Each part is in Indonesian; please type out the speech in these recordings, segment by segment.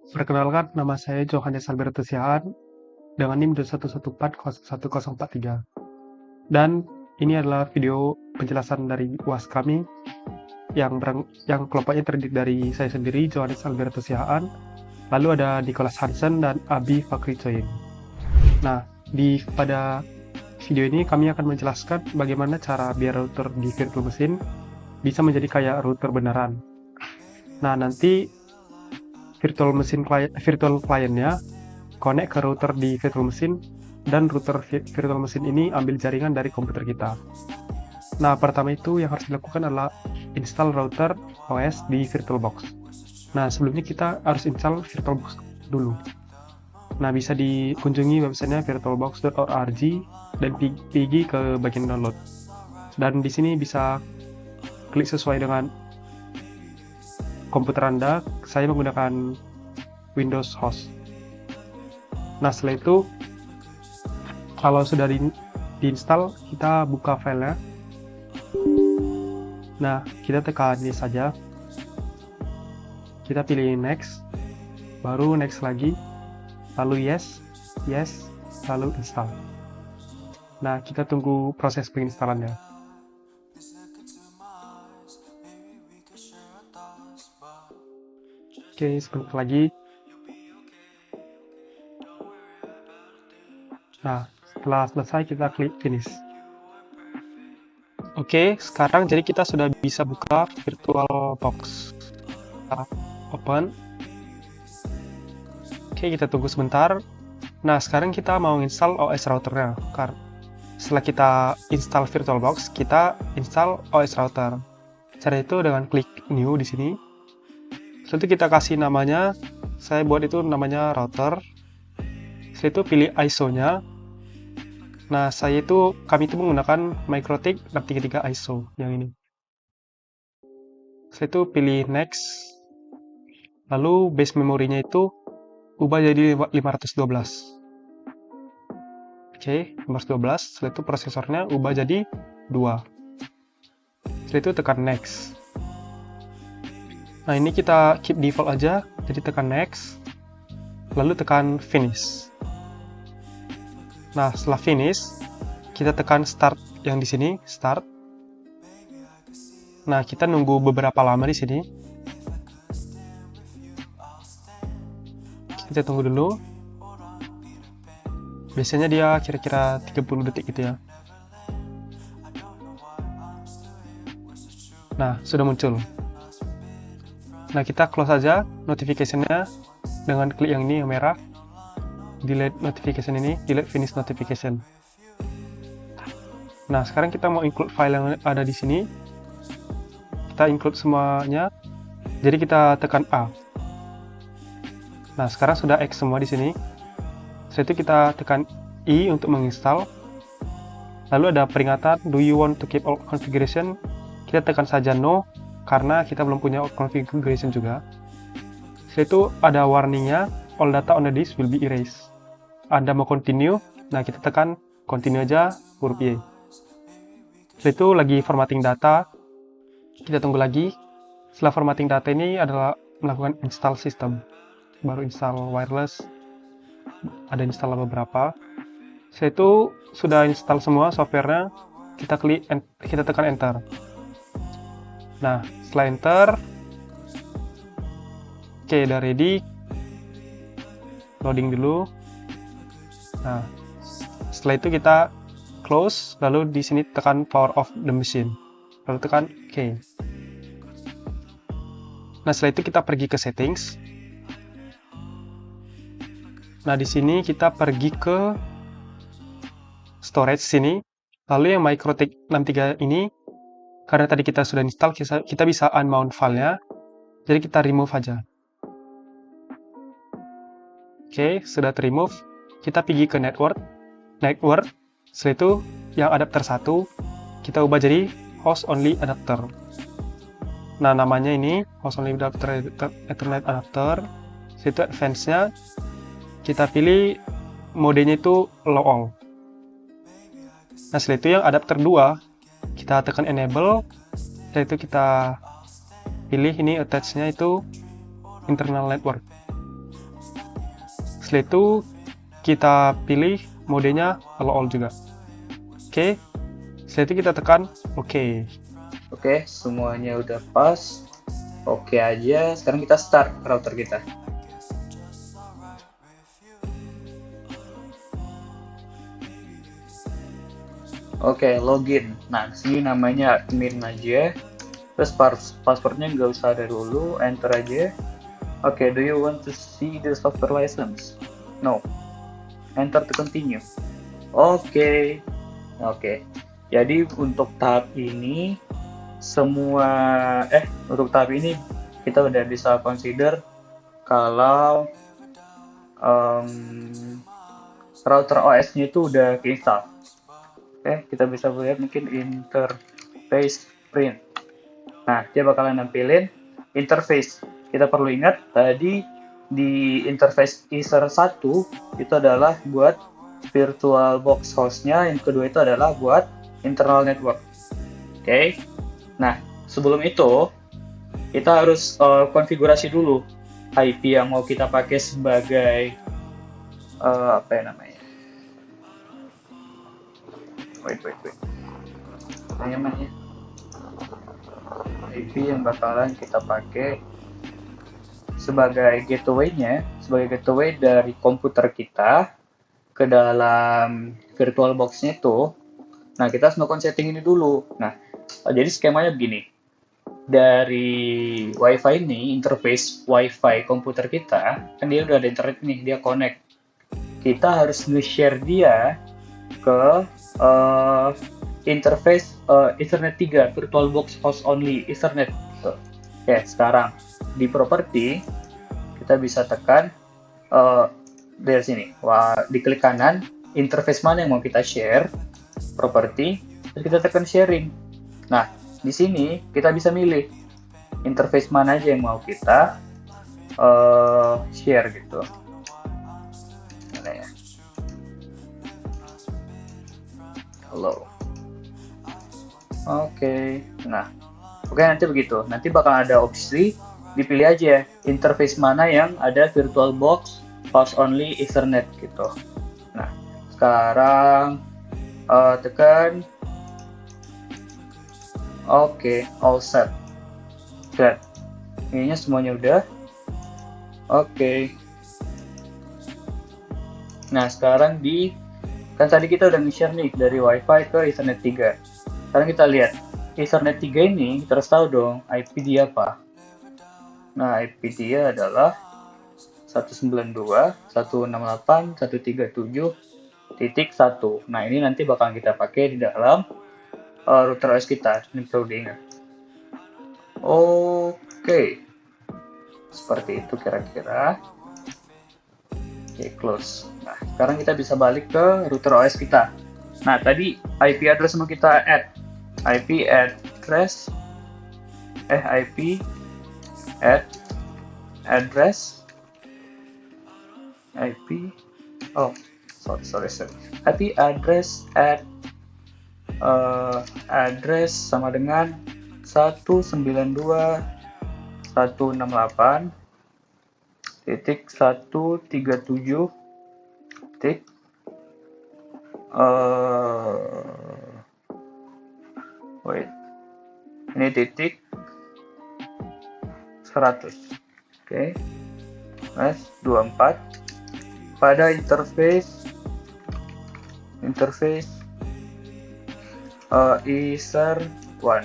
Perkenalkan, nama saya Johannes Alberto Siahaan dengan NIM 1141043. Dan ini adalah video penjelasan dari UAS kami yang kelompoknya terdiri dari saya sendiri, Johannes Alberto Siahaan, lalu ada Nicholas Hansen dan Abi Fakri Coyin. Nah, pada video ini kami akan menjelaskan bagaimana cara biar router di virtual machine bisa menjadi kayak router beneran. Nah, nanti virtual client-nya connect ke router di virtual machine, dan router virtual machine ini ambil jaringan dari komputer kita. Nah, pertama itu yang harus dilakukan adalah install router OS di VirtualBox. Nah, sebelumnya kita harus install VirtualBox dulu. Nah, bisa dikunjungi websitenya virtualbox.org dan pergi ke bagian download. Dan di sini bisa klik sesuai dengan komputer Anda. Saya menggunakan Windows Host. Nah, setelah itu kalau sudah diinstal, kita buka filenya. Nah, kita tekan ini saja. Kita pilih next, baru next lagi, lalu yes, lalu install. Nah, kita tunggu proses penginstalannya. Oke, sebentar lagi. Nah, setelah selesai kita klik finish. Oke, sekarang jadi kita sudah bisa buka VirtualBox. Kita open. Oke, kita tunggu sebentar. Nah, sekarang kita mau install OS routernya. Setelah kita install VirtualBox, kita install OS router. Cara itu dengan klik new di sini. Setelah itu kita kasih namanya. Saya buat itu namanya router. Setelah itu pilih ISO-nya. Nah, kami itu menggunakan MikroTik 633 ISO yang ini. Setelah itu pilih next. Lalu base memorinya itu ubah jadi 512. Oke, 512. Setelah itu prosesornya ubah jadi 2. Setelah itu tekan next. Nah, ini kita keep default aja, jadi tekan next. Lalu tekan finish. Nah, setelah finish, kita tekan start yang di sini, start. Nah, kita nunggu beberapa lama di sini. Kita tunggu dulu. Biasanya dia kira-kira 30 detik gitu ya. Nah, sudah muncul. Nah, kita close aja notification-nya dengan klik yang ini, yang merah. Delete notification ini, delete finish notification. Nah, sekarang kita mau include file yang ada di sini. Kita include semuanya. Jadi kita tekan A. Nah, sekarang sudah X semua di sini. Setelah itu kita tekan I untuk menginstal. Lalu ada peringatan, do you want to keep all configuration? Kita tekan saja no, karena kita belum punya all configuration juga. Setelah itu ada warningnya, all data on the disk will be erased. Anda mau continue, nah kita tekan continue aja, huruf Y. Setelah itu lagi formatting data, kita tunggu lagi. Setelah formatting data ini adalah melakukan install system. Baru install wireless, ada install beberapa. Setelah itu sudah install semua softwarenya, kita tekan enter. Nah, setelah enter, oke, udah ready. Loading dulu. Nah, setelah itu kita close, lalu di sini tekan power off the machine, lalu tekan OK. Nah, setelah itu kita pergi ke settings. Nah, di sini kita pergi ke storage sini, lalu yang MikroTik 63 ini, karena tadi kita sudah install, kita bisa unmount filenya, jadi kita remove aja. Oke, sudah remove. Kita pergi ke network. Setelah itu yang adapter 1 kita ubah jadi host only adapter. Nah, namanya ini host only adapter, Ethernet adapter. Setelah itu advance-nya kita pilih modenya itu low all. Nah, setelah itu yang adapter 2 kita tekan enable. Setelah itu kita pilih ini attach-nya itu internal network. Setelah itu kita pilih modenya all juga. Oke. Setelah itu kita tekan oke. Oke, semuanya udah pas. Oke aja. Sekarang kita start router kita. Oke, login. Nah, sini namanya admin aja. Terus passwordnya nggak usah ada dulu, enter aja. Oke, do you want to see the software license? No. Enter to continue. Oke. Jadi untuk tahap ini kita udah bisa consider kalau router OS-nya itu udah keinstall. Oke, kita bisa lihat mungkin interface print. Nah, dia bakalan nampilin interface. Kita perlu ingat tadi di interface user 1 itu adalah buat VirtualBox hostnya, yang kedua itu adalah buat internal network. Oke. Nah, sebelum itu kita harus konfigurasi dulu IP yang mau kita pakai sebagai namanya IP yang bakalan kita pakai sebagai gateway dari komputer kita ke dalam VirtualBox-nya itu. Nah, kita harus melakukan setting ini dulu. Nah, jadi skemanya begini. Dari WiFi ini, interface WiFi komputer kita, kan dia udah ada internet nih, dia connect. Kita harus nge-share dia ke interface Ethernet 3, VirtualBox host only Ethernet. Oke, sekarang di property kita bisa tekan dari sini. Diklik kanan, interface mana yang mau kita share, property, terus kita tekan sharing. Nah, di sini kita bisa milih interface mana aja yang mau kita share gitu. Mana ya? Hello. Oke. Nah, nanti begitu. Nanti bakal ada opsi dipilih aja interface mana yang ada VirtualBox host only Ethernet gitu. Nah, sekarang tekan oke, all set. Ininya semuanya udah. Oke. Nah, sekarang kan tadi kita udah nge-share nih dari WiFi ke Ethernet 3. Sekarang kita lihat Ethernet 3 ini, terus tahu dong IP dia apa. Nah, IP dia adalah 192.168.137.1. Nah, ini nanti bakal kita pakai di dalam router OS kita. Ini perlu diingat. Oke. Seperti itu kira-kira. Oke, close. Nah, sekarang kita bisa balik ke router OS kita. Nah, tadi IP address mau kita add. IP address IP add address IP IP address add address sama dengan 192.168.137. Ini titik 100. Oke. 24 pada interface user 1.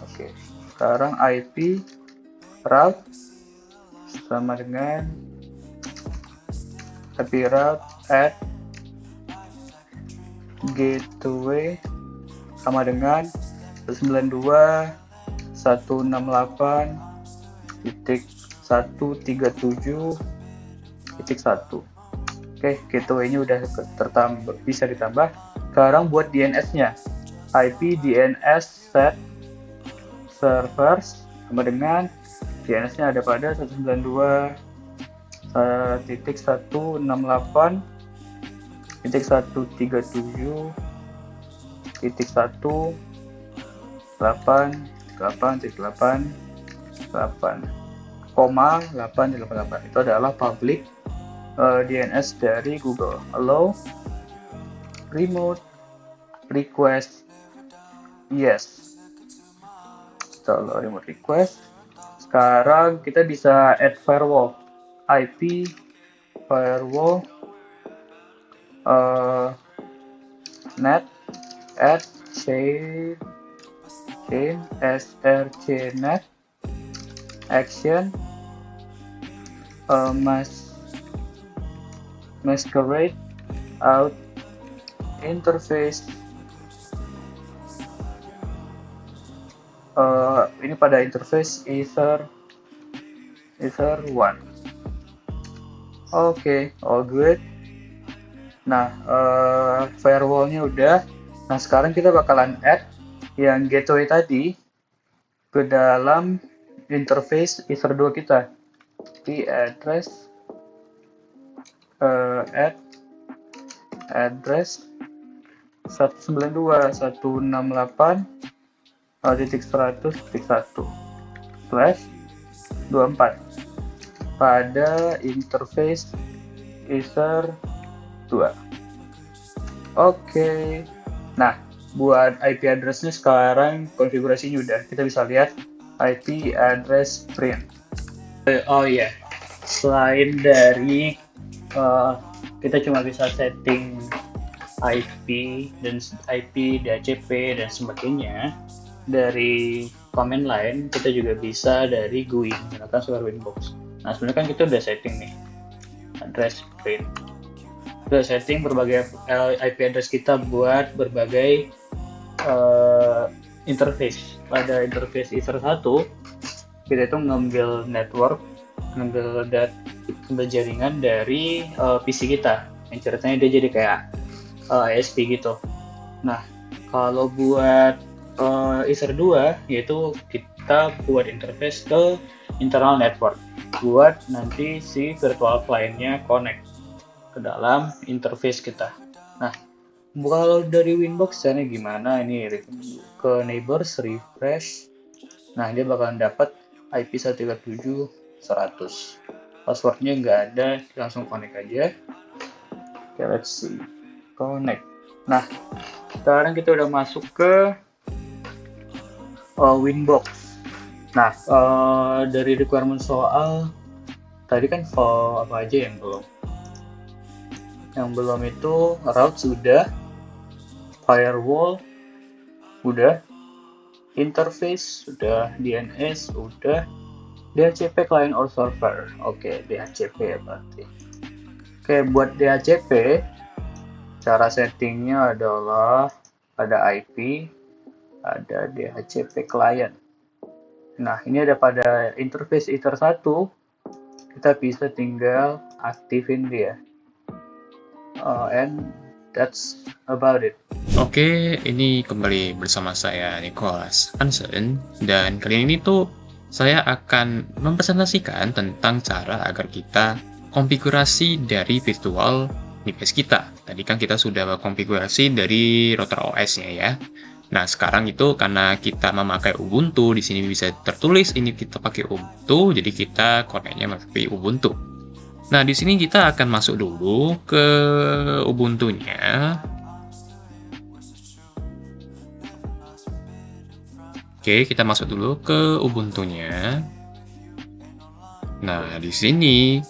Oke. Sekarang IP route sama dengan IP route add gateway sama dengan 192.138.137.1. Oke, gateway-nya udah bisa ditambah. Sekarang buat DNS-nya, IP DNS set servers sama dengan DNS-nya ada pada 192.168.137.188.8. 888. Itu adalah public DNS dari Google. Allow remote request yes. Kita allow remote request. Sekarang kita bisa add firewall, IP firewall net add chain src net action masquerade out interface. Ini pada interface Ether 1. Oke, all good. Nah, firewallnya udah. Nah, sekarang kita bakalan add yang gateway tadi ke dalam interface Ether 2 kita. Di address address 192.168.100.1/24 pada interface Ether 2. Oke. Nah, buat IP address-nya sekarang konfigurasinya udah. Kita bisa lihat IP address print. Oh iya, selain dari kita cuma bisa setting IP dan IP, DHCP dan sebagainya dari command line, kita juga bisa dari GUI menggunakan Solar Winbox. Nah, sebenarnya kan kita udah setting nih address print, udah setting berbagai IP address kita buat berbagai interface. Pada interface Ether 1 kita itu ngambil network, ngambil jaringan dari PC kita, yang ceritanya dia jadi kayak ISP gitu. Nah, kalau buat Ether 2 yaitu kita buat interface ke internal network buat nanti si virtual client-nya connect ke dalam interface kita. Nah, kalau dari Winbox caranya gimana? Ini ke neighbors, refresh. Nah, dia bakalan dapat IP 137.100. Passwordnya nggak ada, langsung connect aja. Oke, let's see. Connect. Nah, sekarang kita udah masuk ke Winbox. Nah, dari requirement soal tadi kan apa aja yang belum? Yang belum itu route sudah, firewall udah, interface sudah, DNS udah, DHCP client or server. Oke, DHCP ya berarti. Oke, buat DHCP cara settingnya adalah ada IP, ada DHCP client. Nah, ini ada pada interface Ether 1, kita bisa tinggal aktifin dia. And that's about it. Oke, ini kembali bersama saya Nicholas Hansen, dan kali ini tuh saya akan mempresentasikan tentang cara agar kita konfigurasi dari virtual device kita. Tadi kan kita sudah konfigurasi dari router OS-nya ya. Nah, sekarang itu karena kita memakai Ubuntu, di sini bisa tertulis ini kita pakai Ubuntu, jadi kita connect-nya pakai Ubuntu. Nah, di sini kita akan masuk dulu ke Ubuntu-nya. Oke, kita masuk dulu ke Ubuntu-nya. Nah, di sini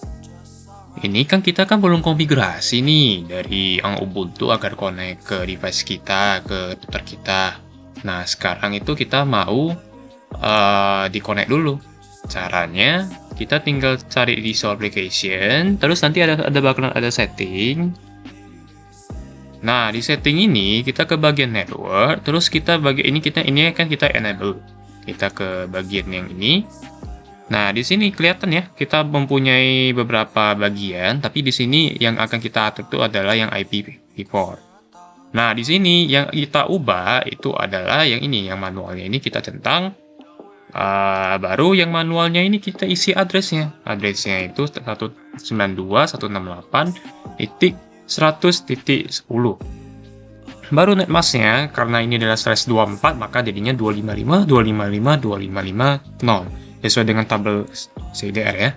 ini kan kita belum konfigurasi nih dari yang Ubuntu agar connect ke device kita, ke router kita. Nah, sekarang itu kita mau di-connect dulu. Caranya, kita tinggal cari di show application, terus nanti bakalan ada setting. Nah, di setting ini kita ke bagian network, terus kita ini kan kita enable. Kita ke bagian yang ini. Nah, di sini kelihatan ya, kita mempunyai beberapa bagian, tapi di sini yang akan kita atur itu adalah yang IPv4. Nah, di sini yang kita ubah itu adalah yang ini, yang manualnya ini kita centang. Baru yang manualnya ini kita isi addressnya. Addressnya itu 192.168.100.10. Baru netmasknya, karena ini adalah /24, maka jadinya 255.255.255.0. sesuai dengan tabel CDR ya.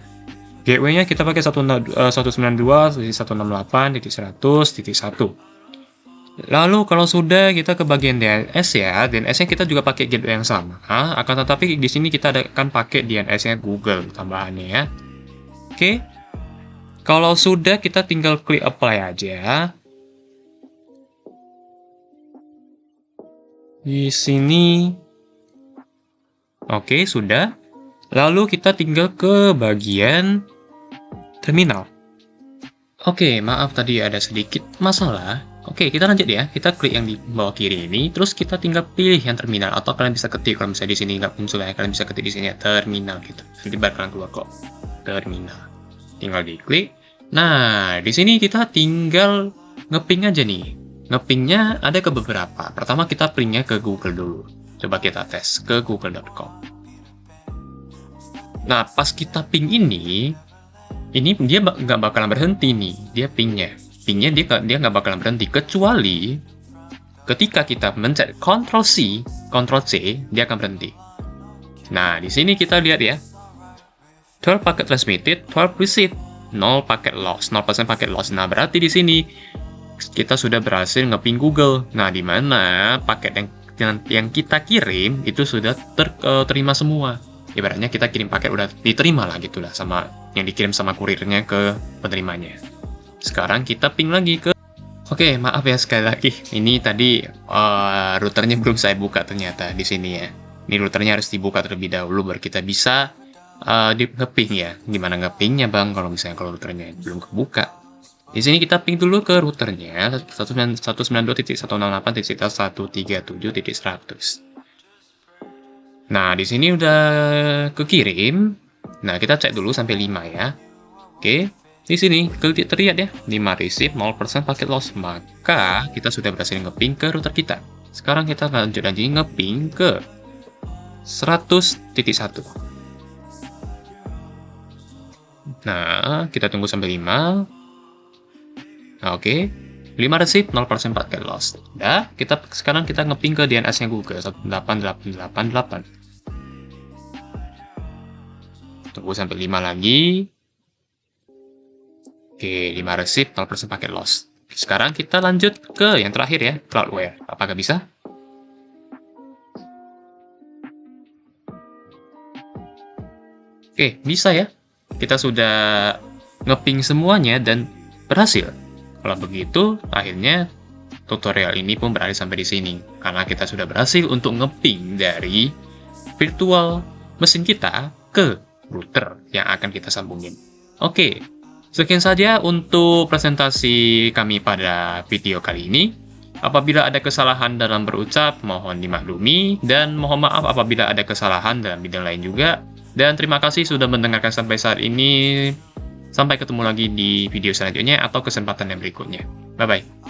Gateway-nya kita pakai 192.168.100.1. Lalu kalau sudah kita ke bagian DNS ya, DNS-nya kita juga pakai gateway yang sama. Akan tetapi di sini kita akan pakai DNS-nya Google tambahannya ya. Oke. Kalau sudah kita tinggal klik apply aja. Di sini. Oke, sudah. Lalu kita tinggal ke bagian terminal. Oke, maaf tadi ada sedikit masalah. Oke, kita lanjut ya. Kita klik yang di bawah kiri ini, terus kita tinggal pilih yang terminal. Atau kalian bisa ketik kalau misalnya di sini nggak muncul ya, kalian bisa ketik di sini ya, terminal gitu. Nanti bakalan keluar kok. Terminal. Tinggal diklik. Nah, di sini kita tinggal ngeping aja nih. Ngepingnya ada ke beberapa. Pertama kita pingnya ke Google dulu. Coba kita tes ke google.com. Nah, pas kita ping ini dia nggak bakalan berhenti nih, dia pingnya dia nggak bakalan berhenti kecuali ketika kita mencet Ctrl C, Ctrl C, dia akan berhenti. Nah, di sini kita lihat ya, 12 packet transmitted, 12 received, 0 packet loss, 0% packet loss. Nah, berarti di sini kita sudah berhasil ngeping Google. Nah, di mana paket yang kita kirim itu sudah terima semua. Ibaratnya kita kirim paket udah diterima lah gitu lah sama yang dikirim sama kurirnya ke penerimanya. Sekarang kita ping lagi ke. Oke, maaf ya sekali lagi. Ini tadi routernya belum saya buka ternyata di sini ya. Ini routernya harus dibuka terlebih dahulu baru kita bisa ngeping ya. Gimana ngepingnya bang kalau misalnya kalau routernya belum kebuka? Di sini kita ping dulu ke routernya 192.168.137.100. Nah, di sini udah kekirim. Nah, kita cek dulu sampai 5 ya. Oke, di sini terlihat ya, 5 receive, 0% paket loss. Maka kita sudah berhasil ngeping ke router kita. Sekarang kita lanjut lagi ngeping ke 100.1. Nah, kita tunggu sampai 5. Nah, oke. 5 receive, 0% paket loss. Nah, sekarang kita ngeping ke DNS-nya Google 18888. Tunggu sampai 5 lagi. Oke, 5 receive, 0% paket loss. Sekarang kita lanjut ke yang terakhir ya, Cloudware. Apakah bisa? Oke, bisa ya. Kita sudah ngeping semuanya dan berhasil. Kalau begitu, akhirnya tutorial ini pun berakhir sampai di sini. Karena kita sudah berhasil untuk ngeping dari virtual mesin kita ke router yang akan kita sambungin. Oke, sekian saja untuk presentasi kami pada video kali ini. Apabila ada kesalahan dalam berucap, mohon dimaklumi. Dan mohon maaf apabila ada kesalahan dalam bidang lain juga. Dan terima kasih sudah mendengarkan sampai saat ini. Sampai ketemu lagi di video selanjutnya atau kesempatan yang berikutnya. Bye-bye.